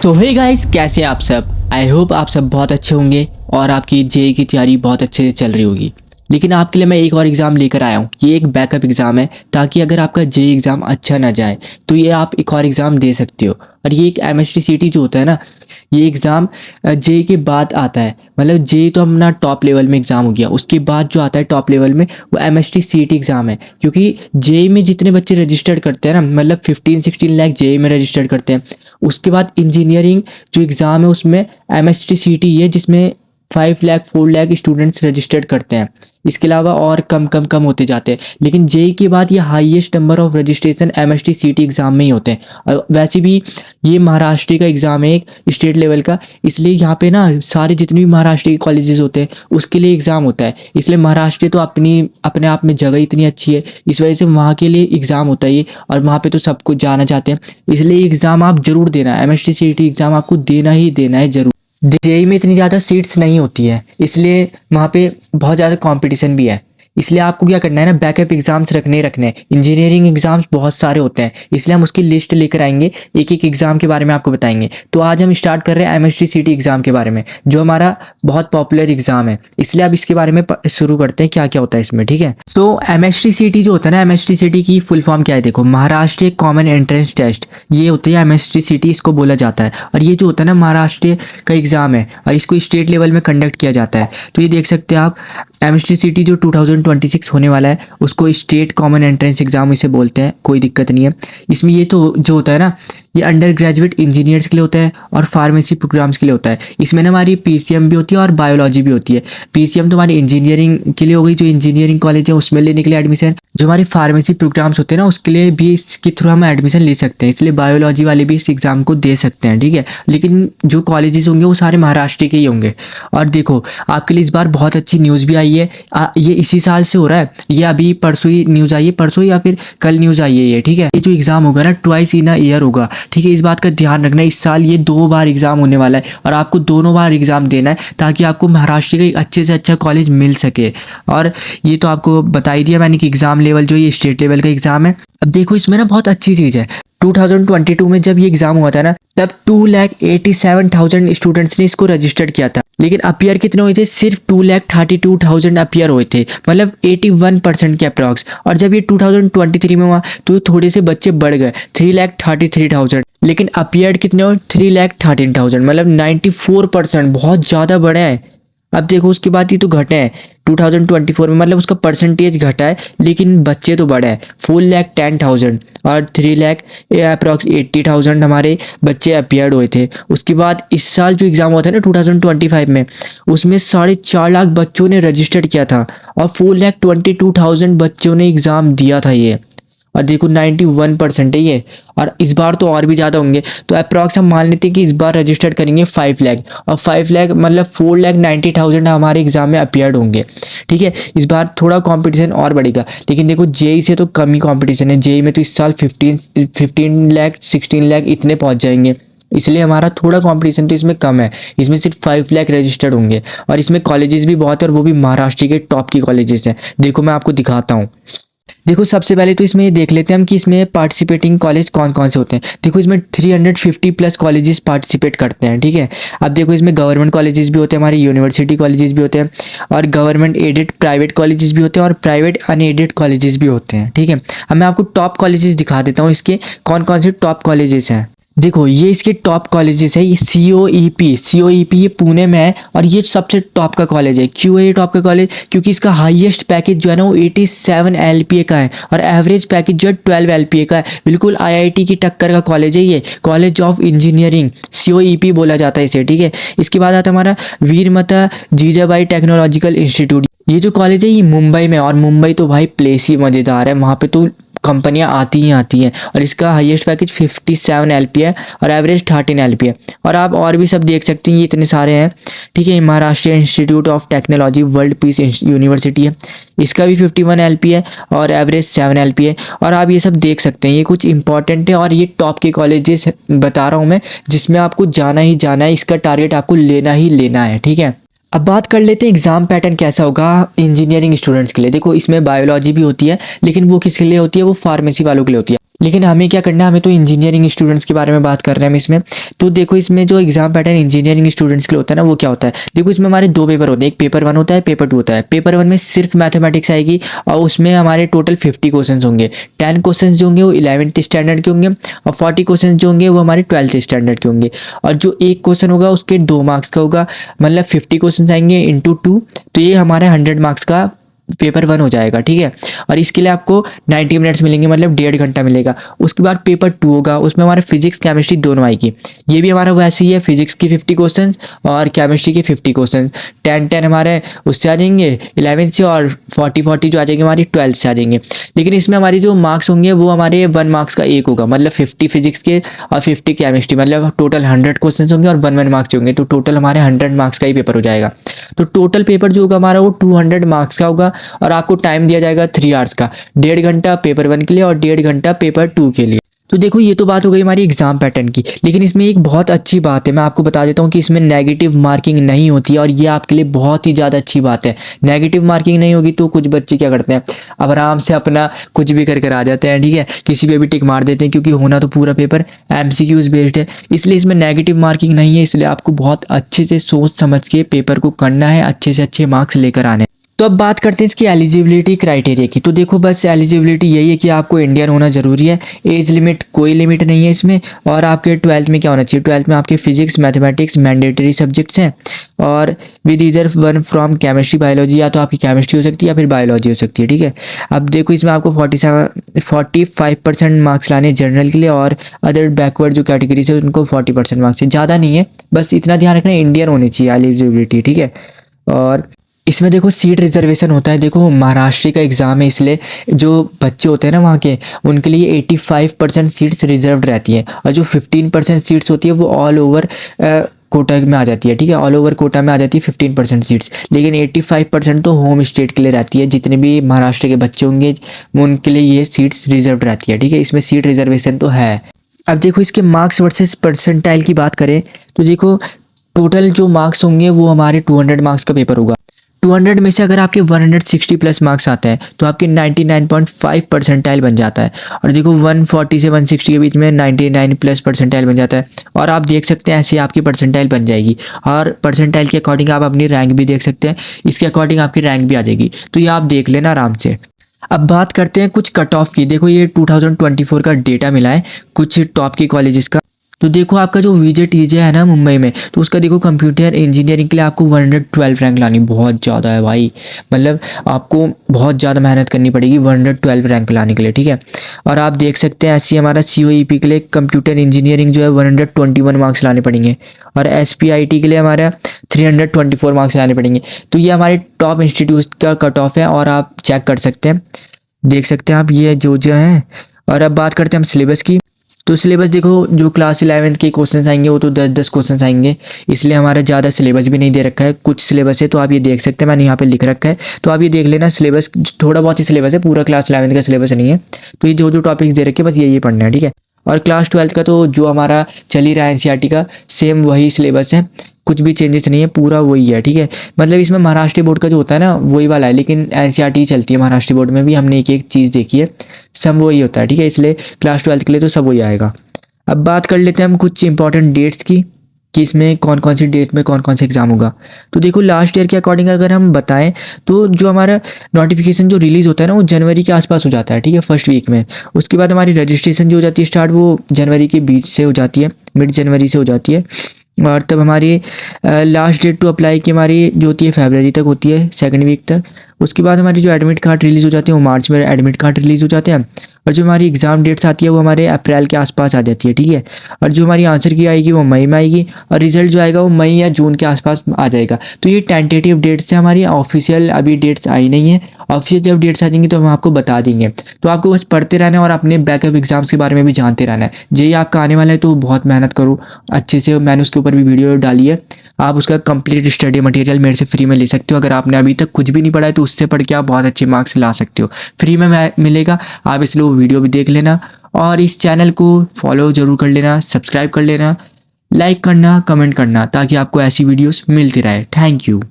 तो hey guys, कैसे हैं आप सब। आई होप आप सब बहुत अच्छे होंगे और आपकी जेई की तैयारी बहुत अच्छे से चल रही होगी। लेकिन आपके लिए मैं एक और एग्ज़ाम लेकर आया हूँ। ये एक बैकअप एग्ज़ाम है, ताकि अगर आपका जेई एग्ज़ाम अच्छा ना जाए तो ये आप एक और एग्ज़ाम दे सकते हो। और ये एक एमएसटीसीटी जो होता है ना, ये एग्ज़ाम जेई के बाद आता है। मतलब जेई तो अपना टॉप लेवल में एग्ज़ाम हो गया, उसके बाद जो आता है टॉप लेवल में वो एमएसटीसीटी एग्ज़ाम है। क्योंकि जेई में जितने बच्चे रजिस्टर्ड करते हैं ना, मतलब 15-16 लाख जेई में रजिस्टर्ड करते हैं। उसके बाद इंजीनियरिंग जो एग्ज़ाम है उसमें एमएसटीसीटी है, जिसमें 5 लाख 4 लाख स्टूडेंट्स रजिस्टर्ड करते हैं। इसके अलावा और कम होते जाते हैं। लेकिन जेई के बाद ये highest number of registration MSTCT exam में ही होते हैं। और वैसे भी ये महाराष्ट्र का एग्ज़ाम है, एक स्टेट लेवल का, इसलिए यहाँ पे ना सारे जितने भी महाराष्ट्र के कॉलेजेस होते हैं उसके लिए एग्ज़ाम होता है। इसलिए महाराष्ट्र तो अपने आप में जगह इतनी अच्छी है, इस वजह से वहाँ के लिए एग्ज़ाम होता है ये। और वहाँ पे तो सब कुछ जाना चाहते हैं, इसलिए एग्ज़ाम आप ज़रूर देना। एमएसटीसीटी एग्ज़ाम आपको देना ही देना है ज़रूर। जेई में इतनी ज़्यादा सीट्स नहीं होती है, इसलिए वहाँ पे बहुत ज़्यादा कंपटीशन भी है। इसलिए आपको क्या करना है ना, बैकअप एग्ज़ाम्स रखने हैं। इंजीनियरिंग एग्ज़ाम्स बहुत सारे होते हैं, इसलिए हम उसकी लिस्ट लेकर आएंगे, एक एक एग्ज़ाम के बारे में आपको बताएंगे। तो आज हम स्टार्ट कर रहे हैं एमएसटीसीटी एग्ज़ाम के बारे में, जो हमारा बहुत पॉपुलर एग्ज़ाम है। इसलिए अब इसके बारे में शुरू करते हैं, क्या क्या होता है इसमें, ठीक है। तो एमएसटीसीटी जो होता है ना, एमएसटीसीटी की फुल फॉर्म क्या है, देखो, महाराष्ट्र कॉमन एंट्रेंस टेस्ट, ये होती है एमएसटीसीटी, इसको बोला जाता है। और ये जो होता है ना, महाराष्ट्र का एग्ज़ाम है और इसको स्टेट लेवल में कंडक्ट किया जाता है। तो ये देख सकते हैं आप, एमएसटीसीटी जो 2026 होने वाला है उसको स्टेट कॉमन एंट्रेंस एग्ज़ाम इसे बोलते हैं, कोई दिक्कत नहीं है इसमें। ये तो जो होता है ना, ये अंडर ग्रेजुएट इंजीनियर्स के लिए होता है और फार्मेसी प्रोग्राम्स के लिए होता है। इसमें ना हमारी पीसीएम भी होती है और बायोलॉजी भी होती है। पीसीएम तो हमारी इंजीनियरिंग के लिए हो गई, जो इंजीनियरिंग कॉलेज है उसमें लेने के लिए एडमिशन। जो हमारे फार्मेसी प्रोग्राम्स होते हैं ना, उसके लिए भी इसके थ्रू हम एडमिशन ले सकते हैं, इसलिए बायोलॉजी वाले भी इस एग्ज़ाम को दे सकते हैं, ठीक है। लेकिन जो कॉलेजेस होंगे वो सारे महाराष्ट्र के ही होंगे। और देखो, आपके लिए इस बार बहुत अच्छी न्यूज़ भी आई है। ये इसी साल से हो रहा है, ये अभी परसों ही न्यूज़ आई है, परसों या फिर कल न्यूज़ आई है ये, ठीक है। ये जो एग्ज़ाम होगा ना, ट्वाइस इन अ ईयर होगा, ठीक है। इस बात का ध्यान रखना, इस साल ये 2 बार एग्ज़ाम होने वाला है और आपको दोनों बार एग्ज़ाम देना है, ताकि आपको महाराष्ट्र का एक अच्छे से अच्छा कॉलेज मिल सके। और ये तो आपको बता ही दिया मैंने कि एग्ज़ाम लेवल जो ये स्टेट लेवल का एग्ज़ाम है। अब देखो, इसमें ना बहुत अच्छी चीज़ है, 2022 में जब ये एग्ज़ाम हुआ था ना, तब 2,87,000 स्टूडेंट्स ने इसको रजिस्टर्ड किया था। लेकिन अपियर कितने हुए थे, सिर्फ 2,32,000 अपियर हुए थे, मतलब 81% के अप्रॉक्स। और जब ये 2023 में हुआ तो थोड़े से बच्चे बढ़ गए, 3,33,000। लेकिन अपियर्ड कितने हुए, 3,13,000, मतलब 94%, बहुत ज़्यादा बढ़ा है। अब देखो, उसके बाद ये तो घटे हैं 2024 में, मतलब उसका परसेंटेज घटा है, लेकिन बच्चे तो बढ़े हैं, 4,10,000 और 3,00,000 अप्रॉक्स 80,000 हमारे बच्चे अपियर्ड हुए थे। उसके बाद इस साल जो एग्ज़ाम हुआ था ना 2025 में, उसमें 4.5 लाख बच्चों ने रजिस्टर्ड किया था और 4,22,000 बच्चों ने एग्ज़ाम दिया था ये। और देखो 91% है ये, और इस बार तो और भी ज़्यादा होंगे। तो अप्रॉक्स हम मान लेते हैं कि इस बार रजिस्टर्ड करेंगे 5 लाख, और 5 लाख मतलब 4,90,000 हमारे एग्ज़ाम में अपियर्ड होंगे, ठीक है। इस बार थोड़ा कंपटीशन और बढ़ेगा, लेकिन देखो जेई से तो कम ही कंपटीशन है। जेई में तो इस साल 15 लाख 16 लाख इतने पहुँच जाएंगे, इसलिए हमारा थोड़ा कंपटीशन तो इसमें कम है। इसमें सिर्फ 5 लाख रजिस्टर्ड होंगे और इसमें कॉलेजेस भी बहुत है, और वो भी महाराष्ट्र के टॉप की कॉलेजेस हैं। देखो मैं आपको दिखाता हूँ। देखो, सबसे पहले तो इसमें ये देख लेते हैं हम कि इसमें पार्टिसिपेटिंग कॉलेज कौन कौन से होते हैं। देखो, इसमें 350 प्लस कॉलेजेस पार्टिसिपेट करते हैं, ठीक है। अब देखो, इसमें गवर्नमेंट कॉलेजेस भी होते हैं, हमारे यूनिवर्सिटी कॉलेजेस भी होते हैं, और गवर्नमेंट एडेड प्राइवेट कॉलेजेस भी होते हैं, और प्राइवेट अनएडेड कॉलेजेस भी होते हैं, ठीक है। अब मैं आपको टॉप कॉलेजेस दिखा देता हूँ, इसके कौन कौन से टॉप कॉलेजेस हैं। देखो, ये इसके टॉप कॉलेजेस है। ये COEP ये पुणे में है, और ये सबसे टॉप का कॉलेज है। क्यों है ये टॉप का कॉलेज, क्योंकि इसका हाईएस्ट पैकेज जो है ना वो 87 LPA का है, और एवरेज पैकेज जो है 12 LPA का है। बिल्कुल IIT की टक्कर का कॉलेज है ये, कॉलेज ऑफ इंजीनियरिंग, COEP बोला जाता है इसे, ठीक है। इसके बाद आता है हमारा वीरमाता जीजाबाई टेक्नोलॉजिकल इंस्टीट्यूट। ये जो कॉलेज है ये मुंबई में, और मुंबई तो भाई प्लेस ही मज़ेदार है, वहाँ पे तो कंपनियां आती हैं। और इसका हाईएस्ट पैकेज 57 LPA है और एवरेज 13 LPA है। और आप और भी सब देख सकते हैं, ये इतने सारे हैं, ठीक है। Maharashtra institute of technology world peace university है, इसका भी 51 LPA है और एवरेज 7 LPA है। और आप ये सब देख सकते हैं, ये कुछ इंपॉर्टेंट है, और ये टॉप के कॉलेजेस बता रहा हूँ मैं, जिसमें आपको जाना ही जाना है, इसका टारगेट आपको लेना ही लेना है, ठीक है। अब बात कर लेते हैं एग्ज़ाम पैटर्न कैसा होगा इंजीनियरिंग स्टूडेंट्स के लिए। देखो, इसमें बायोलॉजी भी होती है, लेकिन वो किसके लिए होती है, वो फार्मेसी वालों के लिए होती है। लेकिन हमें क्या करना है, हमें तो इंजीनियरिंग स्टूडेंट्स के बारे में बात कर रहे हैं हम इसमें। तो देखो इसमें जो एग्जाम पैटर्न इंजीनियरिंग स्टूडेंट्स के लिए होता है ना, वो क्या होता है, देखो इसमें हमारे दो पेपर होते हैं, एक पेपर 1 होता है, पेपर 2 होता है। पेपर 1 में सिर्फ मैथमेटिक्स आएगी और उसमें हमारे टोटल 50 क्वेश्चन होंगे। 10 क्वेश्चन जो होंगे वो 11th स्टैंडर्ड के होंगे और 40 क्वेश्चन जो होंगे वो हमारे 12th स्टैंडर्ड के होंगे। और जो एक क्वेश्चन होगा उसके 2 मार्क्स का होगा, मतलब 50 क्वेश्चन आएंगे इंटू 2, तो ये हमारे 100 मार्क्स का पेपर 1 हो जाएगा, ठीक है। और इसके लिए आपको 90 मिनट्स मिलेंगे, मतलब 1.5 घंटा मिलेगा। उसके बाद पेपर 2 होगा, उसमें हमारा फिजिक्स केमिस्ट्री दोनों आएगी। ये भी हमारा वैसे ही है, फिजिक्स की 50 क्वेश्चन और केमिस्ट्री के 50 क्वेश्चन। 10 हमारे उससे आ जाएंगे 11 से, और 40 जो आ जाएंगे हमारी 12 से आ जाएंगे। लेकिन इसमें हमारी जो मार्क्स होंगे वो हमारे 1 मार्क्स का एक होगा, मतलब 50 फिजिक्स के और 50 केमिस्ट्री, मतलब टोटल 100 क्वेश्चन होंगे और 1 मार्क्स होंगे, तो टोटल हमारे 100 मार्क्स का ही पेपर हो जाएगा। तो टोटल पेपर जो होगा हमारा वो 200 मार्क्स का होगा और आपको टाइम दिया जाएगा 3 आवर्स का, 1.5 घंटा पेपर 1 के लिए और 1.5 घंटा पेपर 2 के लिए। तो देखो ये तो बात हो गई हमारी एग्जाम पैटर्न की, लेकिन इसमें एक बहुत अच्छी बात है, मैं आपको बता देता हूँ कि इसमें नेगेटिव मार्किंग नहीं होती है और ये आपके लिए बहुत ही ज़्यादा अच्छी बात है। नेगेटिव मार्किंग नहीं होगी तो कुछ बच्चे क्या करते हैं, अब आराम से अपना कुछ भी कर आ जाते हैं, ठीक है, किसी पे भी टिक मार देते हैं, क्योंकि होना तो पूरा पेपर MCQs बेस्ड है, इसलिए इसमें नेगेटिव मार्किंग नहीं है। इसलिए आपको बहुत अच्छे से सोच समझ के पेपर को करना है, अच्छे से अच्छे मार्क्स लेकर आने। तो अब बात करते हैं इसकी एलिजिबिलिटी क्राइटेरिया की। तो देखो बस एलिजिबिलिटी यही है कि आपको इंडियन होना ज़रूरी है, एज लिमिट कोई लिमिट नहीं है इसमें। और आपके 12th में क्या होना चाहिए, 12th में आपके फिजिक्स मैथमेटिक्स मैंडेटरी सब्जेक्ट्स हैं, और with either one from chemistry biology, या तो आपकी केमिस्ट्री हो सकती है या फिर बायोलॉजी हो सकती है, ठीक है। अब देखो इसमें आपको 45% मार्क्स लाने जनरल के लिए, और अदर बैकवर्ड जो कैटेगरीज है उनको 40% मार्क्स है, ज़्यादा नहीं है, बस इतना ध्यान रखना इंडियन होनी चाहिए एलिजिबिलिटी, ठीक है। और इसमें देखो सीट रिजर्वेशन होता है, देखो महाराष्ट्र का एग्ज़ाम है, इसलिए जो बच्चे होते हैं ना वहाँ के, उनके लिए 85% सीट्स रिजर्व्ड रहती हैं, और जो 15% सीट्स होती है वो ऑल ओवर कोटा में आ जाती है, ठीक है, ऑल ओवर कोटा में आ जाती है 15% सीट्स। लेकिन 85% तो होम स्टेट के लिए रहती है, जितने भी महाराष्ट्र के बच्चे होंगे उनके लिए ये सीट्स रिजर्व्ड रहती है, ठीक है, इसमें सीट रिजर्वेशन तो है। अब देखो इसके मार्क्स वर्सेस परसेंटाइल की बात करें तो देखो टोटल जो मार्क्स होंगे वो हमारे 200 मार्क्स का पेपर होगा। 200 में से अगर आपके 160 प्लस मार्क्स आते हैं तो आपके 99.5 परसेंटाइल बन जाता है। और देखो 140 से 160 के बीच में 99 प्लस परसेंटाइल बन जाता है। और आप देख सकते हैं ऐसे आपकी परसेंटाइल बन जाएगी, और परसेंटाइल के अकॉर्डिंग आप अपनी रैंक भी देख सकते हैं, इसके अकॉर्डिंग आपकी रैंक भी आ जाएगी, तो ये आप देख लेना आराम से। अब बात करते हैं कुछ कट ऑफ की। देखो ये 2024 का डेटा मिला है कुछ टॉप के कॉलेजेस का। तो देखो आपका जो VJTJ है ना मुंबई में, तो उसका देखो कंप्यूटर इंजीनियरिंग के लिए आपको 112 रैंक लानी बहुत ज़्यादा है भाई, मतलब आपको बहुत ज़्यादा मेहनत करनी पड़ेगी 112 रैंक लाने के लिए, ठीक है। और आप देख सकते हैं ऐसे हमारा COEP के लिए कंप्यूटर इंजीनियरिंग जो है 121 मार्क्स लाने पड़ेंगे, और SPIT के लिए हमारा 324 मार्क्स लाने पड़ेंगे। तो ये हमारे टॉप इंस्टीट्यूट का कट ऑफ है, और आप चेक कर सकते हैं, देख सकते हैं आप ये जो है। और अब बात करते हैं हम सिलेबस की। तो सिलेबस देखो जो क्लास 11th के क्वेश्चन आएंगे वो तो 10-10 क्वेश्चन आएंगे, इसलिए हमारा ज़्यादा सिलेबस भी नहीं दे रखा है, कुछ सिलेबस है तो आप ये देख सकते हैं, मैंने यहाँ पे लिख रखा है, तो आप ये देख लेना। सिलेबस थोड़ा बहुत ही सिलेबस है, पूरा क्लास 11th का सिलेबस नहीं है। तो ये जो जो टॉपिक्स दे रखे हैं बस यही पढ़ना है, ठीक है। और क्लास 12th का तो जो हमारा चल ही रहा है NCERT का, सेम वही सिलेबस है, कुछ भी चेंजेस नहीं है, पूरा वही है, ठीक है। मतलब इसमें महाराष्ट्र बोर्ड का जो होता है ना वही वाला है, लेकिन NCERT ही चलती है महाराष्ट्र बोर्ड में भी, हमने एक एक चीज़ देखी है, सब वही होता है, ठीक है। इसलिए क्लास 12th के लिए तो सब वही आएगा। अब बात कर लेते हैं हम कुछ इंपॉर्टेंट डेट्स की, कि इसमें कौन कौन सी डेट में कौन कौन सा एग्ज़ाम होगा। तो देखो लास्ट ईयर के अकॉर्डिंग अगर हम बताएं तो जो हमारा नोटिफिकेशन जो रिलीज़ होता है ना वो जनवरी के आसपास हो जाता है, ठीक है, फर्स्ट वीक में। उसके बाद हमारी रजिस्ट्रेशन जो हो जाती है स्टार्ट, वो जनवरी के बीच से हो जाती है, मिड जनवरी से हो जाती है। और तब हमारी लास्ट डेट टू अप्लाई की हमारी जो होती है फरवरी तक होती है, 2nd वीक तक। उसके बाद हमारी जो एडमिट कार्ड रिलीज़ हो जाती है वो मार्च में एडमिट कार्ड रिलीज़ हो जाते हैं, और जो हमारी एग्ज़ाम डेट्स आती है वो हमारे अप्रैल के आसपास आ जाती है, ठीक है। और जो हमारी आंसर की आएगी वो मई में आएगी, और रिजल्ट जो आएगा वो मई या जून के आसपास आ जाएगा। तो ये टेंटेटिव डेट्स है हमारी, ऑफिशियल अभी डेट्स आई नहीं है। ऑफिशियल जब डेट्स आ जाएंगी तो हम आपको बता देंगे। तो आपको बस पढ़ते रहना है और अपने बैकअप एग्जाम्स के बारे में भी जानते रहना है। जेईई आपका आने वाला है तो बहुत मेहनत करो अच्छे से, मैंने उसके ऊपर भी वीडियो डाली है, आप उसका कंप्लीट स्टडी मटेरियल मेरे से फ्री में ले सकते हो। अगर आपने अभी तक कुछ भी नहीं पढ़ा है तो उससे पढ़ के आप बहुत अच्छे मार्क्स ला सकते हो, फ्री में मिलेगा। आप इसलिए वो वीडियो भी देख लेना, और इस चैनल को फॉलो ज़रूर कर लेना, सब्सक्राइब कर लेना, लाइक करना, कमेंट करना, ताकि आपको ऐसी वीडियोस मिलती रहे। Thank you.